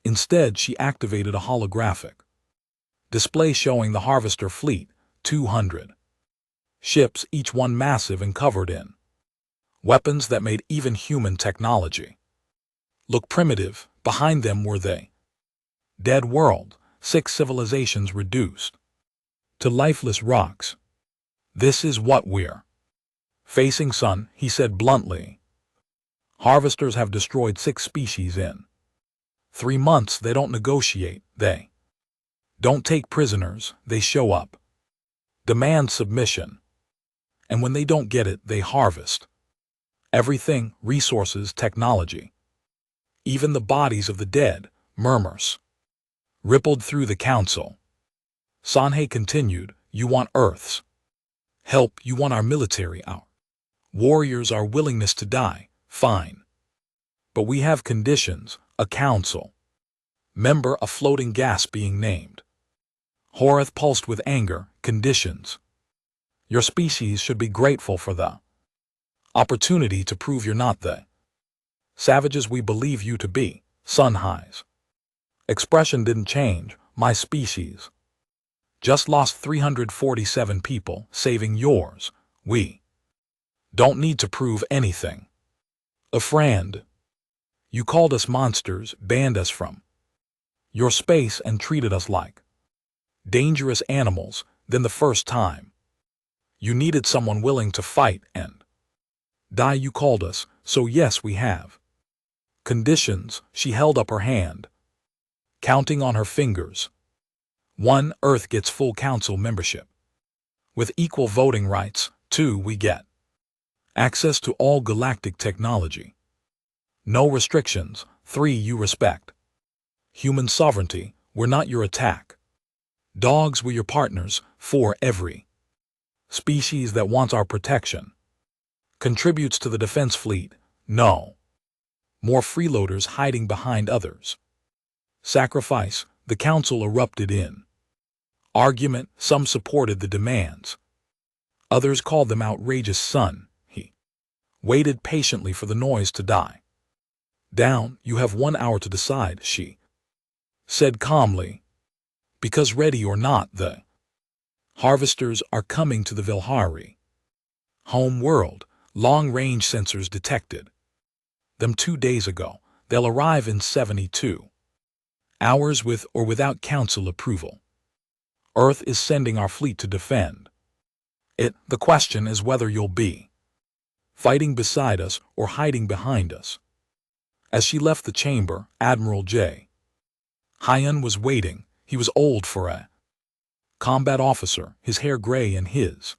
Instead, she activated a holographic display showing the harvester fleet, 200 ships, each one massive and covered in weapons that made even human technology look primitive. Behind them were the dead world, 6 civilizations reduced to lifeless rocks. This is what we're facing, son, he said bluntly. Harvesters have destroyed 6 species in 3 months. They don't negotiate. They don't take prisoners. They show up, demand submission, and when they don't get it, they harvest everything: resources, technology, even the bodies of the dead. Murmurs rippled through the council. Sanhei continued, you want Earth's help, you want our military, our warriors, our willingness to die. Fine. But we have conditions. A council member, a floating gas being named Horath, pulsed with anger. Conditions. Your species should be grateful for the opportunity to prove you're not the savages we believe you to be. Sunhai's expression didn't change. My species just lost 347 people, saving yours. We don't need to prove anything. A friend. You called us monsters, banned us from your space, and treated us like dangerous animals. Then the first time you needed someone willing to fight and die, you called us. So yes, we have conditions. She held up her hand, counting on her fingers. 1. Earth gets full council membership with equal voting rights. 2. We get access to all galactic technology. No restrictions. 3. You respect human sovereignty. We're not your attack dogs, we're your partners. 4. Every species that wants our protection contributes to the defense fleet. No more freeloaders hiding behind others. Sacrifice. The council erupted in argument. Some supported the demands. Others called them outrageous. Son, he waited patiently for the noise to die down. You have 1 hour to decide, she said calmly. Because ready or not, the harvesters are coming to the Vilhari home world. Long-range sensors detected them 2 days ago. They'll arrive in 72 hours with or without council approval. Earth is sending our fleet to defend The question is whether you'll be fighting beside us or hiding behind us. As she left the chamber, Admiral J. Hyun was waiting. He was old for a combat officer, his hair gray and his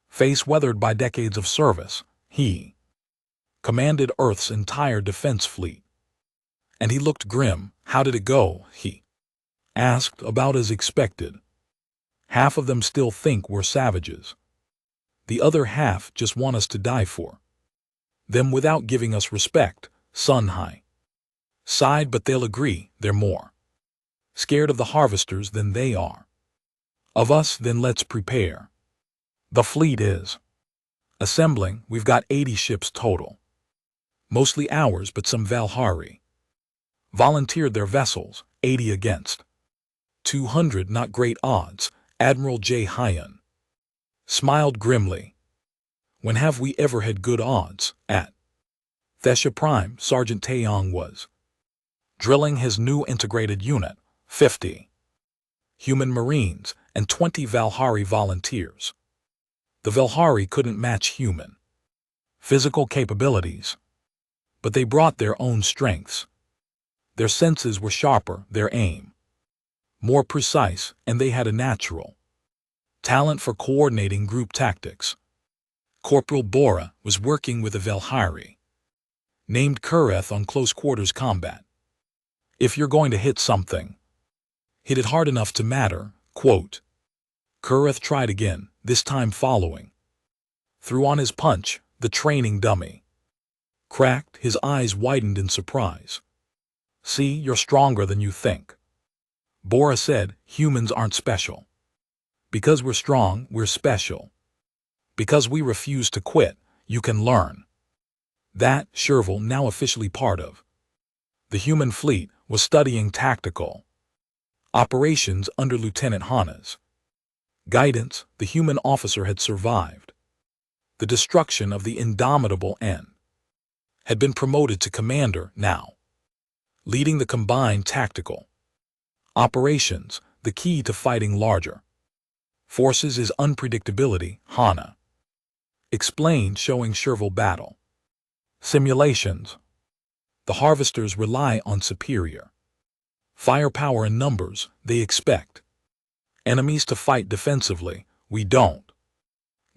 face weathered by decades of service. He commanded Earth's entire defense fleet. And he looked grim. How did it go? He asked. About as expected. Half of them still think we're savages. The other half just want us to die for them without giving us respect. Sun Hai sighed, but they'll agree they're more scared of the harvesters than they are of us. Then let's prepare. The fleet is assembling. We've got 80 ships total. Mostly ours, but some Valhari volunteered their vessels. 80 against 200, not great odds. Admiral J. Hyun smiled grimly. When have we ever had good odds? At Thesha Prime, Sergeant Taeyong was drilling his new integrated unit, 50 human marines and 20 Valhari volunteers. The Valhari couldn't match human physical capabilities, but they brought their own strengths. Their senses were sharper, their aim more precise, and they had a natural talent for coordinating group tactics. Corporal Bora was working with a Valhari named Kureth on close-quarters combat. If you're going to hit something, hit it hard enough to matter. Quote. Kureth tried again, this time following through on his punch. The training dummy cracked. His eyes widened in surprise. See, you're stronger than you think. Bora said, humans aren't special. Because we're strong, we're special. Because we refuse to quit, you can learn. That Sherville, now officially part of the human fleet, was studying tactical operations under Lieutenant Hana's guidance. The human officer had survived the destruction of the Indomitable and had been promoted to commander, now leading the combined tactical operations. The key to fighting larger forces is unpredictability, Hana explained, showing Sherville battle simulations. The harvesters rely on superior firepower and numbers. They expect enemies to fight defensively. We don't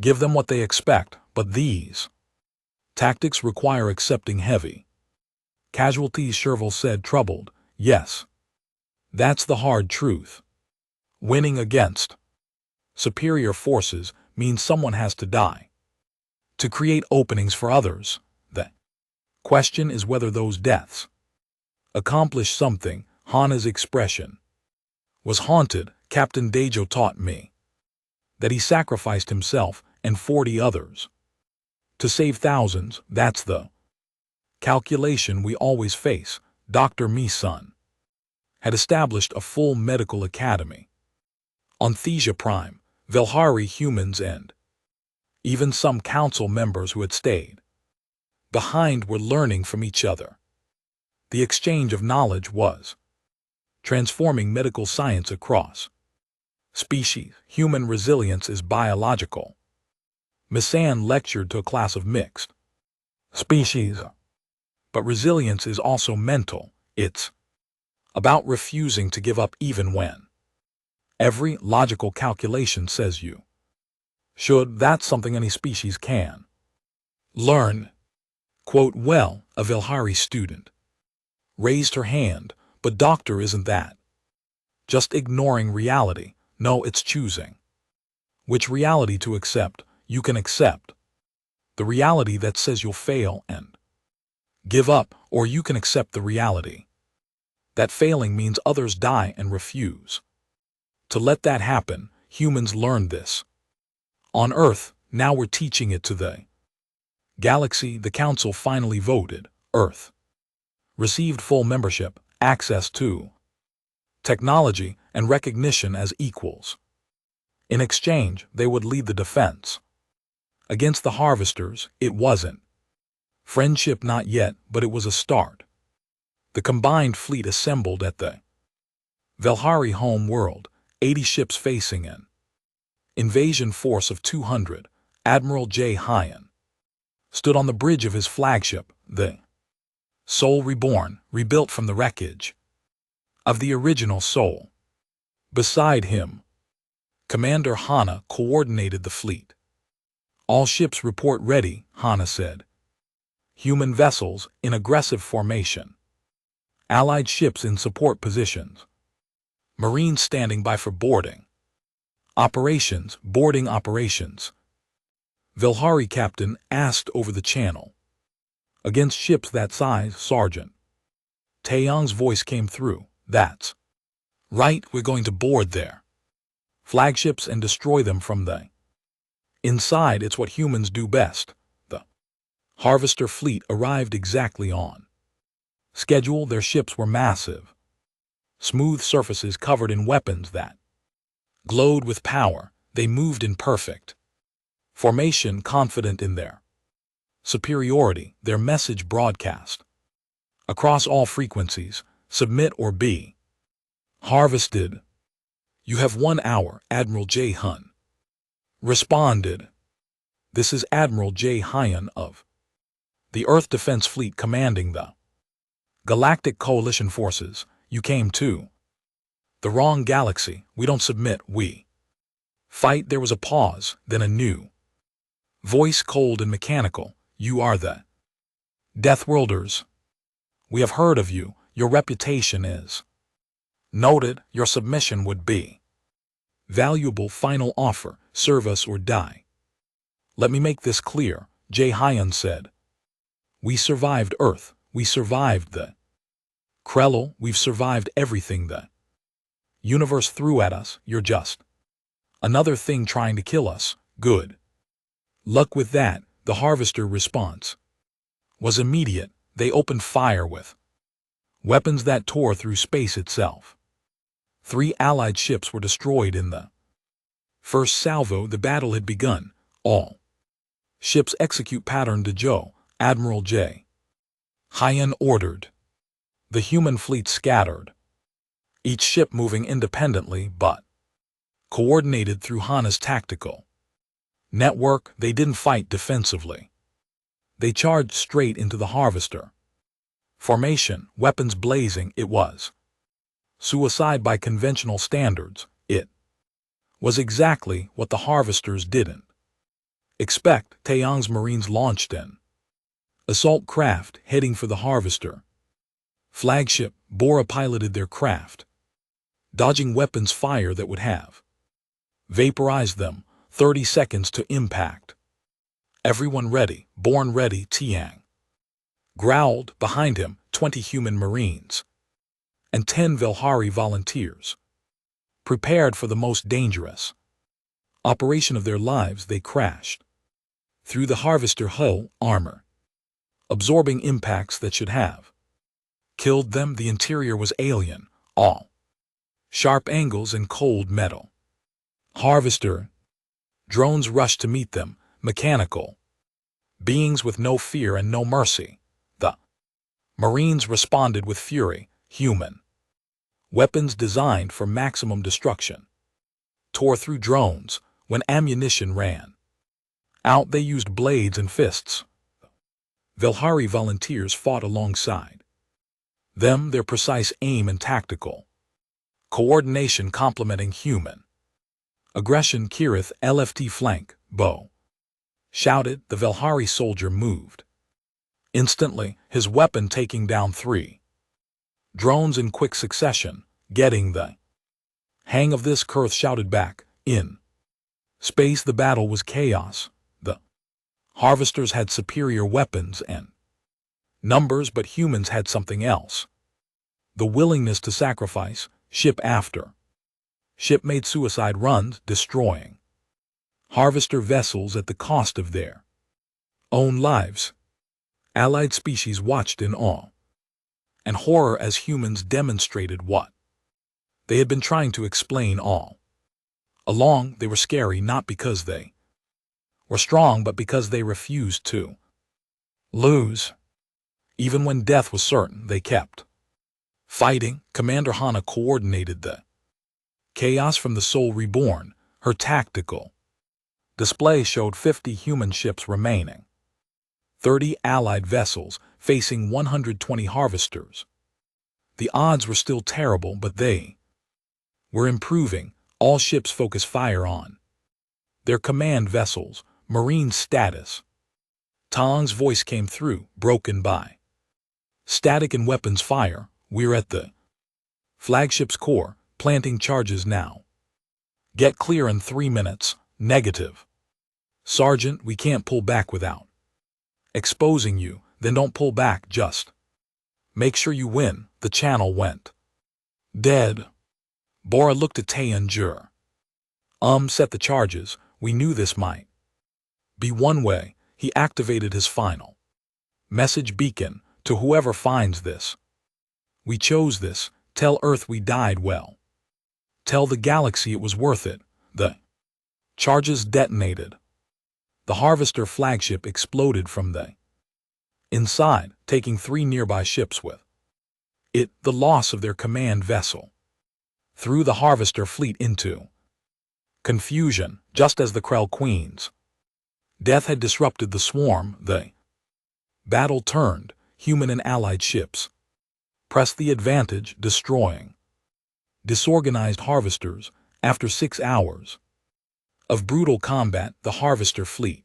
give them what they expect, but these tactics require accepting heavy casualties, Sherville said, troubled. Yes, that's the hard truth. Winning against superior forces means someone has to die to create openings for others. The question is whether those deaths accomplish something. Hana's expression was haunted. Captain Daejo taught me that he sacrificed himself and 40 others to save thousands. That's the calculation we always face. Dr. Mi-sun had established a full medical academy on Thesha Prime. Valhari humans and even some council members who had stayed behind were learning from each other. The exchange of knowledge was transforming medical science across species. Human resilience is biological. Mi-san lectured to a class of mixed species. But resilience is also mental. It's about refusing to give up even when every logical calculation says you should. That's something any species can learn. Quote, well, a Valhari student raised her hand, but doctor, isn't that just ignoring reality? No, it's choosing which reality to accept. You can accept the reality that says you'll fail and give up, or you can accept the reality that failing means others die and refuse to let that happen. Humans learned this on Earth. Now we're teaching it to the galaxy. The Council finally voted. Earth received full membership, access to technology, and recognition as equals. In exchange, they would lead the defense against the harvesters. It wasn't friendship, not yet, but it was a start. The combined fleet assembled at the Valhari home world, 80 ships facing an invasion force of 200, Admiral J. Hyan, stood on the bridge of his flagship, the Soul Reborn, rebuilt from the wreckage of the original Soul. Beside him, Commander Hana coordinated the fleet. "All ships report ready," Hana said. "Human vessels in aggressive formation. Allied ships in support positions. Marines standing by for boarding. Boarding operations." Vilhari captain asked over the channel. "Against ships that size, Sergeant." Taeyong's voice came through. "That's right, we're going to board their flagships and destroy them from the inside. It's what humans do best." The Harvester fleet arrived exactly on schedule. Their ships were massive, smooth surfaces covered in weapons that glowed with power. They moved in perfect formation, confident in their superiority. Their message broadcast across all frequencies: submit or be harvested. "You have 1 hour," Admiral J. Hun responded. "This is Admiral J. Hyan of the Earth Defense Fleet commanding the Galactic Coalition forces. You came to the wrong galaxy. We don't submit, we fight." There was a pause, then a new voice, cold and mechanical. "You are the Deathworlders. We have heard of you. Your reputation is noted. Your submission would be valuable. Final offer: serve us or die." "Let me make this clear," J. Hyan said. "We survived Earth. We survived the Krell. We've survived everything the universe threw at us. You're just another thing trying to kill us. Good luck with that." The Harvester response was immediate. They opened fire with weapons that tore through space itself. 3 Allied ships were destroyed in the first salvo. The battle had begun. "All ships execute pattern de Joe," Admiral J. Hyan ordered. The human fleet scattered, each ship moving independently but coordinated through Hana's tactical network. They didn't fight defensively. They charged straight into the Harvester formation, weapons blazing. It was suicide by conventional standards. It was exactly what the Harvesters didn't expect. Taeyong's Marines launched an assault craft heading for the Harvester flagship. Bora piloted their craft, dodging weapons fire that would have vaporized them. 30 seconds to impact. "Everyone ready, born ready," Tiang growled. Behind him, 20 human Marines and 10 Vilhari volunteers prepared for the most dangerous operation of their lives. They crashed through the Harvester hull armor, absorbing impacts that should have killed them. The interior was alien, all sharp angles and cold metal. Harvester drones rushed to meet them, mechanical beings with no fear and no mercy. The Marines responded with fury. Human weapons designed for maximum destruction tore through drones. When ammunition ran out, they used blades and fists. Vilhari volunteers fought alongside them, their precise aim and tactical coordination complementing human aggression. "Kirith, LFT flank, bow," shouted. The Vilhari soldier moved instantly, his weapon taking down 3 drones in quick succession. "Getting the hang of this," Kirith shouted back. In space, the battle was chaos. The Harvesters had superior weapons and numbers, but humans had something else: the willingness to sacrifice. Ship after ship made suicide runs, destroying Harvester vessels at the cost of their own lives. Allied species watched in awe and horror as humans demonstrated what they had been trying to explain all along. They were scary not because they were strong, but because they refused to lose. Even when death was certain, they kept fighting. Commander Hana coordinated the chaos from the Soul Reborn, Her tactical display showed 50 human ships remaining, 30 Allied vessels facing 120 harvesters. The odds were still terrible, but they were improving. All ships focus fire on their command vessels. Marine status. Tong's voice came through, broken by static and weapons fire. We're at the flagship's core, planting charges now. Get clear in 3 minutes. Negative. Sergeant, we can't pull back without exposing you. Then don't pull back, just make sure you win. The channel went dead. Bora looked at Tae-Jur. Set the charges. We knew this might be one way. He activated his final message beacon to whoever finds this. We chose this. Tell Earth we died well. Tell the galaxy it was worth it. The charges detonated. The Harvester flagship exploded from the inside, taking 3 nearby ships with it. The loss of their command vessel threw the Harvester fleet into confusion, just as the Krell Queen's death had disrupted the swarm. The battle turned. Human and Allied ships pressed the advantage, destroying disorganized harvesters. After 6 hours of brutal combat, the Harvester fleet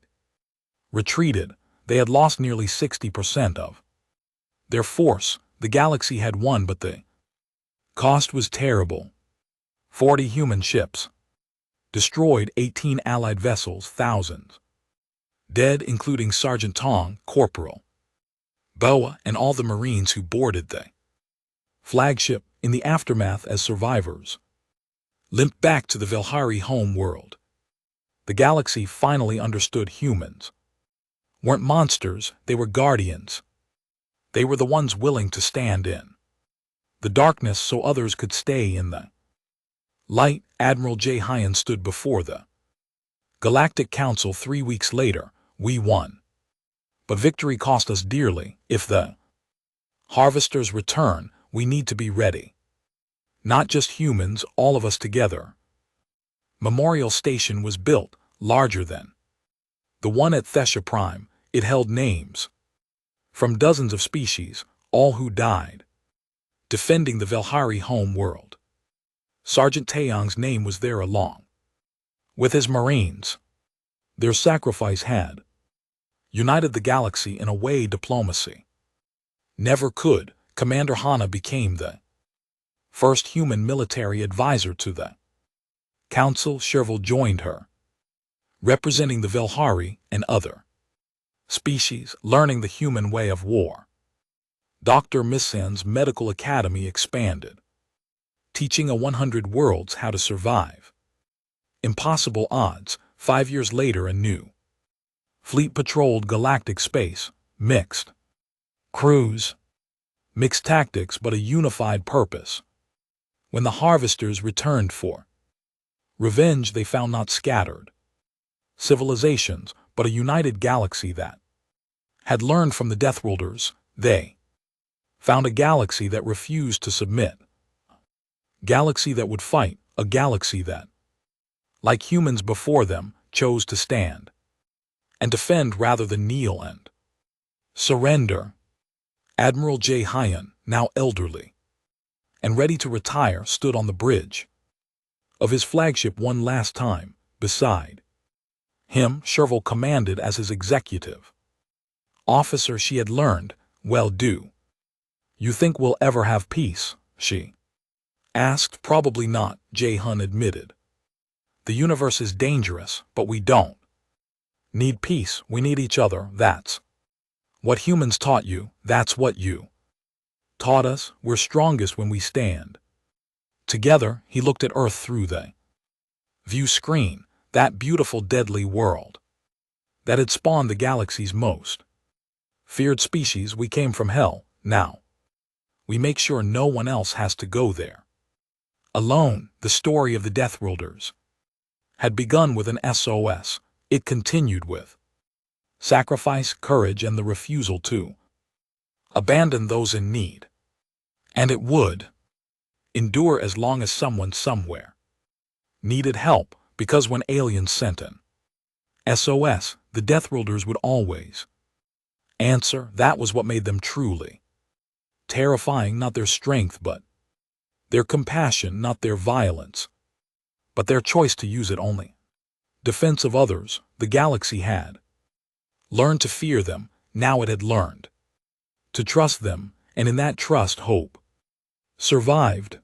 retreated. They had lost nearly 60% of their force. The galaxy had won, but the cost was terrible. 40 human ships destroyed, 18 Allied vessels, thousands dead, including Sergeant Tong, Corporal Boa, and all the Marines who boarded the flagship. In the aftermath, as survivors limped back to the Velhari home world, the galaxy finally understood humans weren't monsters, they were guardians. They were the ones willing to stand in the darkness so others could stay in the light. Admiral J. Hyan stood before the Galactic Council 3 weeks later. We won, but victory cost us dearly. If the Harvesters return, we need to be ready. Not just humans, all of us together. Memorial Station was built, larger than the one at Thesha Prime. It held names from dozens of species, all who died defending the Velhari home world. Sergeant Taeyong's name was there along with his Marines. Their sacrifice had united the galaxy in a way diplomacy never could. Commander Hana became the first human military advisor to the Council. Sherville joined her, representing the Velhari and other species, learning the human way of war. Dr. Missan's medical academy expanded, teaching 100 worlds how to survive impossible odds. 5 years later, a new fleet patrolled galactic space. Mixed crews, mixed tactics, but a unified purpose. When the Harvesters returned for revenge, they found not scattered civilizations, but a united galaxy that had learned from the Deathworlders. They found a galaxy that refused to submit, galaxy that would fight, a galaxy that, like humans before them, chose to stand and defend rather than kneel and surrender. Admiral J. Hyan, now elderly and ready to retire, stood on the bridge of his flagship one last time. Beside him, Sherville commanded as his executive officer. She had learned, well, do you think we'll ever have peace? She asked. Probably not, Jae-hun admitted. The universe is dangerous, but we don't need peace. We need each other. That's what humans taught you. That's what you taught us. We're strongest when we stand together. He looked at Earth through the view screen, that beautiful deadly world that had spawned the galaxy's most feared species. We came from hell. Now we make sure no one else has to go there alone. The story of the Deathworlders had begun with an SOS. It continued with sacrifice, courage, and the refusal to abandon those in need. And it would endure as long as someone somewhere needed help. Because when aliens sent an SOS, the Deathworlders would always answer. That was what made them truly terrifying, not their strength, but their compassion, not their violence, but their choice to use it only defense of others. The galaxy had learned to fear them. Now it had learned to trust them, and in that trust, hope survived.